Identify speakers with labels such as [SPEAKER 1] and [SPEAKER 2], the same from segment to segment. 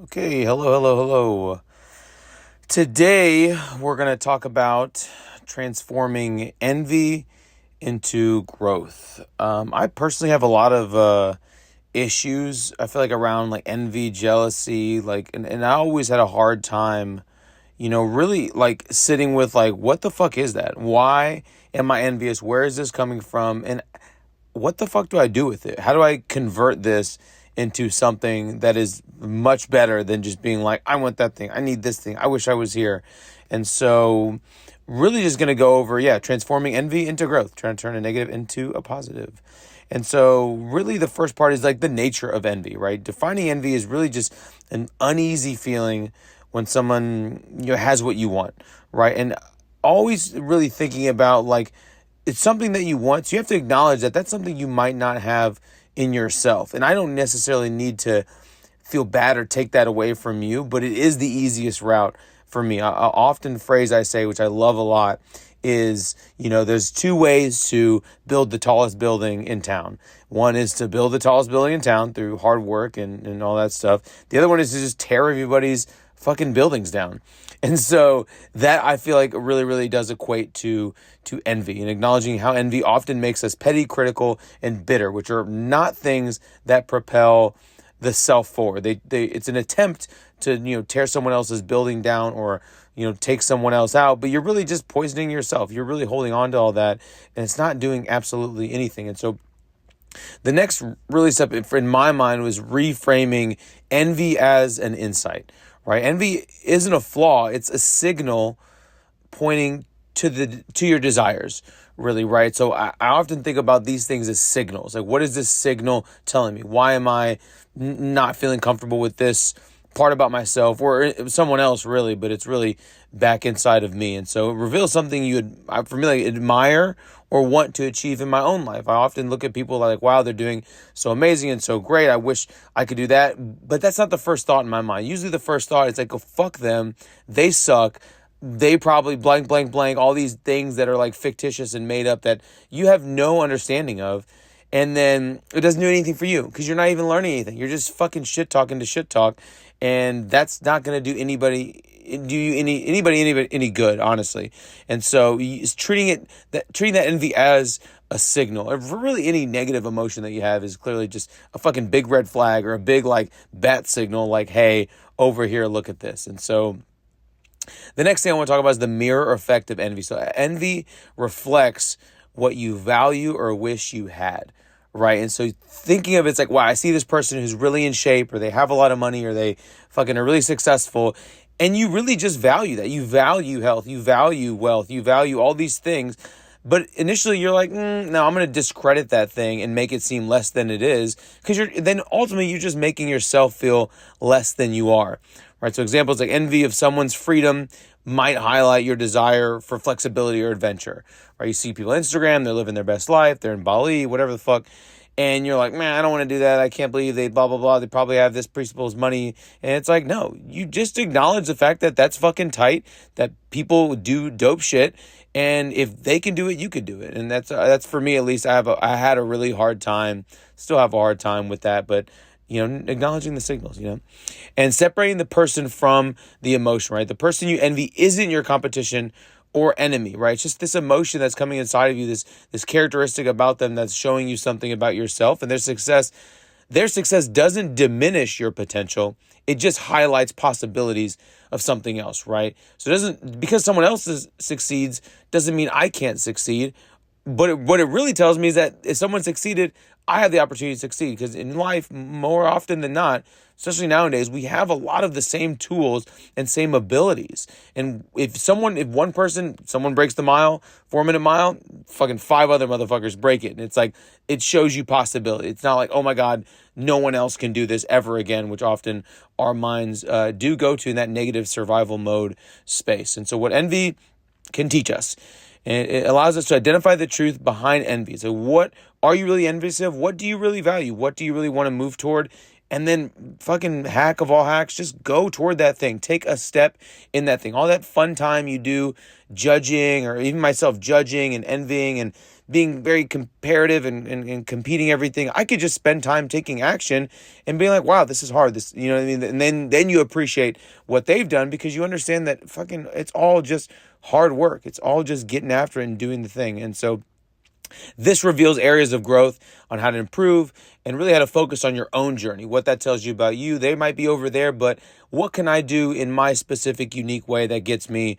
[SPEAKER 1] Okay, hello. Today we're going to talk about transforming envy into growth. I personally have a lot of issues. I feel like around like envy, jealousy, and I always had a hard time, really like sitting with like, what the fuck is that? Why am I envious? Where is this coming from? And what the fuck do I do with it? How do I convert this into something that is much better than just being like, I want that thing. I need this thing. I wish I was here. And so really just going to go over, transforming envy into growth, trying to turn a negative into a positive. And so really the first part is like the nature of envy, right? Defining envy is really just an uneasy feeling when someone, has what you want, right? And always really thinking about like, it's something that you want. So you have to acknowledge that that's something you might not have in yourself. And I don't necessarily need to feel bad or take that away from you, but it is the easiest route for me. I often phrase I say, which I love a lot, is, there's two ways to build the tallest building in town. One is to build the tallest building in town through hard work and all that stuff. The other one is to just tear everybody's fucking buildings down. And so that I feel like really does equate to envy, and acknowledging how envy often makes us petty, critical, and bitter, which are not things that propel the self forward. It's an attempt to, tear someone else's building down or, take someone else out, but you're really just poisoning yourself. You're really holding on to all that, and it's not doing absolutely anything. And so the next really step in my mind was reframing envy as an insight, right? Envy isn't a flaw. It's a signal pointing to your desires, really, right? So I often think about these things as signals. Like, what is this signal telling me? Why am I not feeling comfortable with this part about myself or someone else, really? But it's really back inside of me. And so it reveals something for me, like admire or want to achieve in my own life. I often look at people like, wow, they're doing so amazing and so great. I wish I could do that. But that's not the first thought in my mind. Usually the first thought is like, oh, fuck them. They suck. They probably blank, all these things that are like fictitious and made up that you have no understanding of. And then it doesn't do anything for you because you're not even learning anything. You're just fucking shit talking to shit talk. And that's not going to do anybody any good, honestly. And so treating that envy as a signal, or really any negative emotion that you have, is clearly just a fucking big red flag or a big like bat signal, like, hey, over here, look at this. And so the next thing I want to talk about is the mirror effect of envy. So envy reflects what you value or wish you had, right? And so thinking of it's like, wow, I see this person who's really in shape, or they have a lot of money, or they fucking are really successful, and you really just value that. You value health, you value wealth, you value all these things. But initially you're like, no, I'm going to discredit that thing and make it seem less than it is, because then ultimately you're just making yourself feel less than you are, right? So examples like envy of someone's freedom might highlight your desire for flexibility or adventure, right? You see people on Instagram, they're living their best life, they're in Bali, whatever the fuck, and you're like, man, I don't want to do that. I can't believe they blah, blah, blah. They probably have this presupposed money. And it's like, no, you just acknowledge the fact that that's fucking tight, that people do dope shit. And if they can do it, you could do it. And that's for me, at least. I had a really hard time, still have a hard time with that, but acknowledging the signals, and separating the person from the emotion, right? The person you envy isn't your competition or enemy, right? It's just this emotion that's coming inside of you, this characteristic about them that's showing you something about yourself. And their success doesn't diminish your potential. It just highlights possibilities of something else, right? So because someone else succeeds doesn't mean I can't succeed. But what it really tells me is that if someone succeeded, I have the opportunity to succeed, because in life, more often than not, especially nowadays, we have a lot of the same tools and same abilities. And if someone breaks the 4-minute mile, fucking 5 other motherfuckers break it. And it's like, it shows you possibility. It's not like, oh my God, no one else can do this ever again, which often our minds do go to in that negative survival mode space. And so what envy can teach us, and it allows us to identify the truth behind envy. So what are you really envious of? What do you really value? What do you really want to move toward? And then fucking hack of all hacks, just go toward that thing. Take a step in that thing. All that fun time you do judging, or even myself judging and envying and being very comparative and competing everything. I could just spend time taking action and being like, wow, this is hard. This, you know what I mean? And then you appreciate what they've done because you understand that fucking it's all just hard work. It's all just getting after it and doing the thing. And so this reveals areas of growth on how to improve and really how to focus on your own journey, what that tells you about you. They might be over there, but what can I do in my specific, unique way that gets me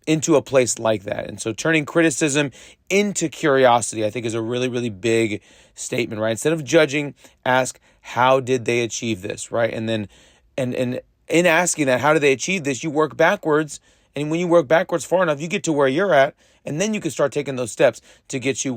[SPEAKER 1] into a place like that? And so turning criticism into curiosity, I think, is a really, really big statement, right? Instead of judging, ask, how did they achieve this, right? And then, and in asking that, how did they achieve this, you work backwards. And when you work backwards far enough, you get to where you're at, and then you can start taking those steps to get you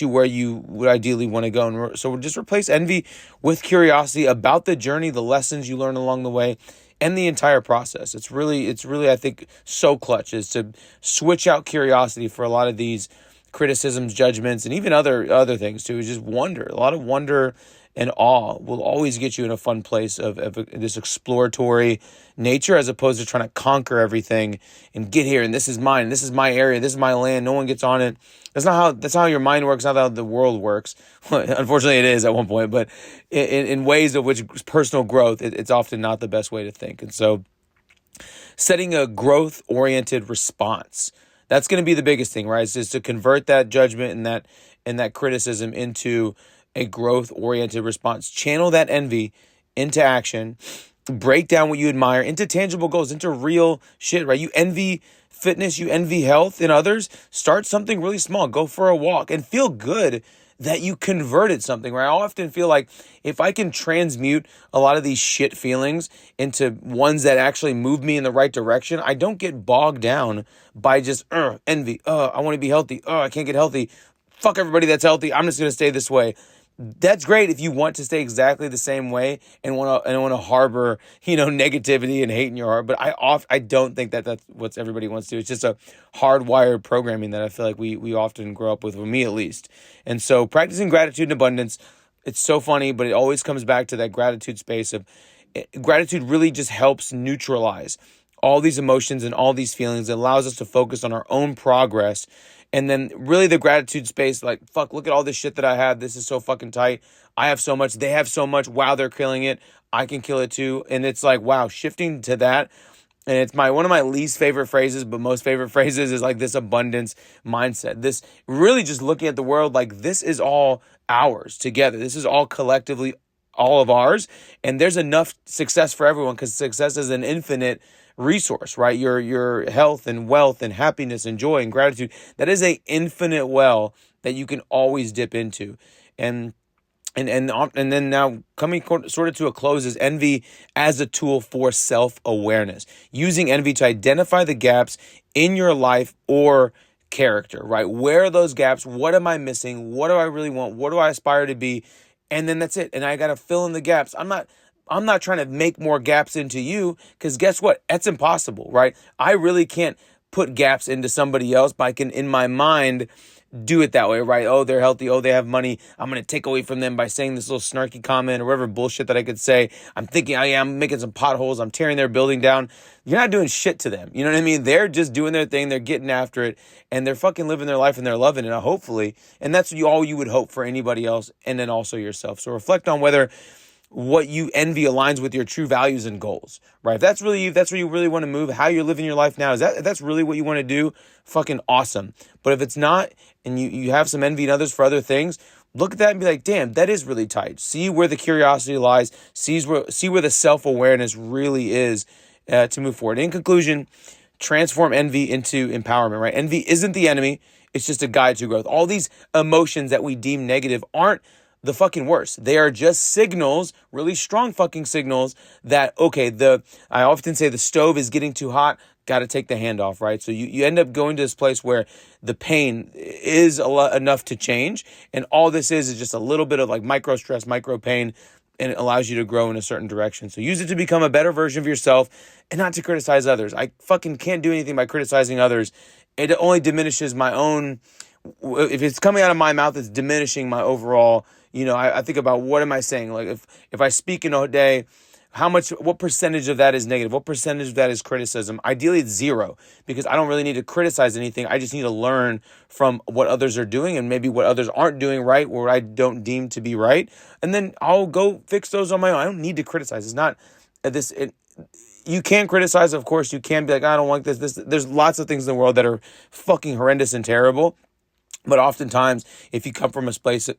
[SPEAKER 1] where you would ideally want to go. And so just replace envy with curiosity about the journey, the lessons you learn along the way, and the entire process. It's really, I think, so clutch is to switch out curiosity for a lot of these criticisms, judgments, and even other things too. Is just wonder. A lot of wonder and awe will always get you in a fun place of this exploratory nature, as opposed to trying to conquer everything and get here. And this is mine. This is my area. This is my land. No one gets on it. That's not how your mind works. Not how the world works. Unfortunately, it is at one point, but in ways of which personal growth, it's often not the best way to think. And so setting a growth-oriented response, that's going to be the biggest thing, right? It's just to convert that judgment and that criticism into a growth-oriented response. Channel that envy into action. Break down what you admire into tangible goals, into real shit, right? You envy fitness, you envy health in others. Start something really small. Go for a walk and feel good that you converted something, right? I often feel like if I can transmute a lot of these shit feelings into ones that actually move me in the right direction, I don't get bogged down by just envy. I want to be healthy. I can't get healthy. Fuck everybody that's healthy. I'm just going to stay this way. That's great if you want to stay exactly the same way and want to harbor, negativity and hate in your heart. But I don't think that that's what everybody wants to do. It's just a hardwired programming that I feel like we often grow up with me at least. And so practicing gratitude and abundance, it's so funny, but it always comes back to that gratitude space of gratitude really just helps neutralize all these emotions and all these feelings. It allows us to focus on our own progress. And then really the gratitude space, like, fuck, look at all this shit that I have. This is so fucking tight. I have so much. They have so much. Wow, they're killing it. I can kill it too. And it's like, wow, shifting to that. And it's one of my least favorite phrases, but most favorite phrases is like this abundance mindset. This really just looking at the world like this is all ours together. This is all collectively all of ours. And there's enough success for everyone because success is an infinite resource, right? Your health and wealth and happiness and joy and gratitude, that is a infinite well that you can always dip into. And then now coming sort of to a close is envy as a tool for self-awareness, using envy to identify the gaps in your life or character, right? Where are those gaps? What am I missing? What do I really want? What do I aspire to be? And then that's it. And I got to fill in the gaps. I'm not trying to make more gaps into you, because guess what? That's impossible, right? I really can't put gaps into somebody else, but I can, in my mind, do it that way, right? Oh, they're healthy. Oh, they have money. I'm going to take away from them by saying this little snarky comment or whatever bullshit that I could say. I'm thinking, oh, yeah, I'm making some potholes. I'm tearing their building down. You're not doing shit to them. You know what I mean? They're just doing their thing. They're getting after it, and they're fucking living their life, and they're loving it, hopefully. And that's all you would hope for anybody else, and then also yourself. So reflect on whether what you envy aligns with your true values and goals, right? If that's really you, if that's where you really want to move, how you're living your life now, if that's really what you want to do, fucking awesome. But if it's not, and you have some envy in others for other things, look at that and be like, damn, that is really tight. See where the curiosity lies, see where the self-awareness really is to move forward. In conclusion, transform envy into empowerment, right? Envy isn't the enemy. It's just a guide to growth. All these emotions that we deem negative aren't the fucking worst. They are just signals, really strong fucking signals that, okay, I often say the stove is getting too hot, got to take the hand off, right? So you end up going to this place where the pain is enough to change. And all this is just a little bit of like micro stress, micro pain, and it allows you to grow in a certain direction. So use it to become a better version of yourself and not to criticize others. I fucking can't do anything by criticizing others. It only diminishes my own, if it's coming out of my mouth, it's diminishing my overall. I think about what am I saying? Like if I speak in a day what percentage of that is negative? What percentage of that is criticism? Ideally, it's zero, because I don't really need to criticize anything. I just need to learn from what others are doing and maybe what others aren't doing right, or I don't deem to be right. And then I'll go fix those on my own. I don't need to criticize. It's not you can criticize, of course. You can be like, I don't like this. There's lots of things in the world that are fucking horrendous and terrible. But oftentimes, if you come from a space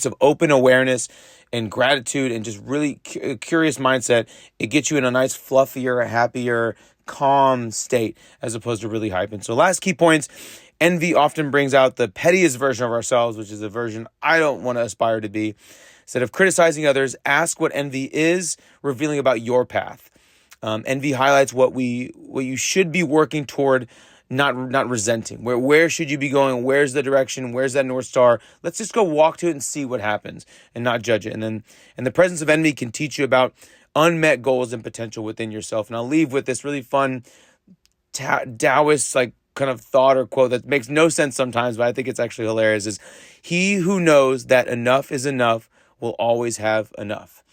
[SPEAKER 1] of open awareness and gratitude and just really curious mindset, it gets you in a nice, fluffier, happier, calm state as opposed to really hype. And so last key points, envy often brings out the pettiest version of ourselves, which is a version I don't want to aspire to be. Instead of criticizing others, ask what envy is revealing about your path. Envy highlights what you should be working toward, not resenting. Where should you be going? Where's the direction? Where's that North Star? Let's just go walk to it and see what happens and not judge it. And the presence of envy can teach you about unmet goals and potential within yourself. And I'll leave with this really fun Taoist kind of thought or quote that makes no sense sometimes, but I think it's actually hilarious, is he who knows that enough is enough will always have enough.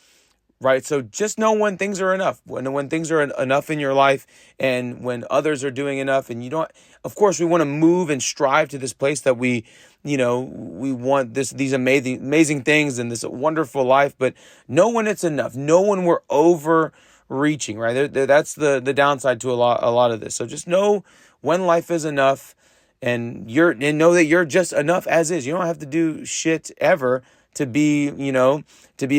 [SPEAKER 1] Right. So just know when things are enough, when things are enough in your life, and when others are doing enough, and you don't, of course, we want to move and strive to this place that we want these amazing things and this wonderful life, but know when it's enough. Know when we're overreaching, right? That's the downside to a lot of this. So just know when life is enough, and know that you're just enough as is. You don't have to do shit ever to be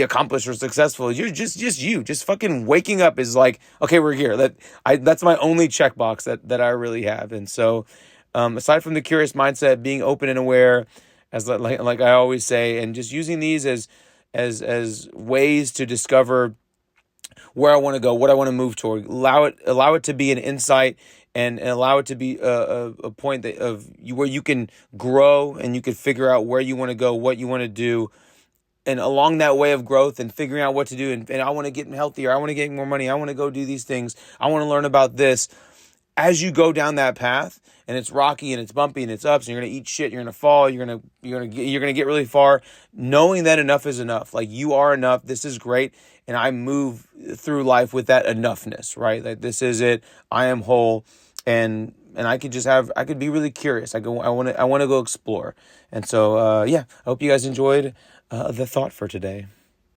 [SPEAKER 1] accomplished or successful. You're just you. Just fucking waking up is like, okay, we're here. That's my only checkbox that I really have. And so, aside from the curious mindset, being open and aware, as like I always say, and just using these as ways to discover where I want to go, what I want to move toward. Allow it to be an insight, and allow it to be a point where you can grow and you can figure out where you want to go, what you want to do. And along that way of growth and figuring out what to do, and I want to get healthier, I want to get more money, I want to go do these things, I want to learn about this. As you go down that path, and it's rocky and it's bumpy and it's ups, and you're gonna eat shit, you're gonna fall, you're gonna get really far, knowing that enough is enough. Like, you are enough. This is great, and I move through life with that enoughness, right? Like, this is it. I am whole, and I could be really curious. I want to go explore. And so, I hope you guys enjoyed the thought for today.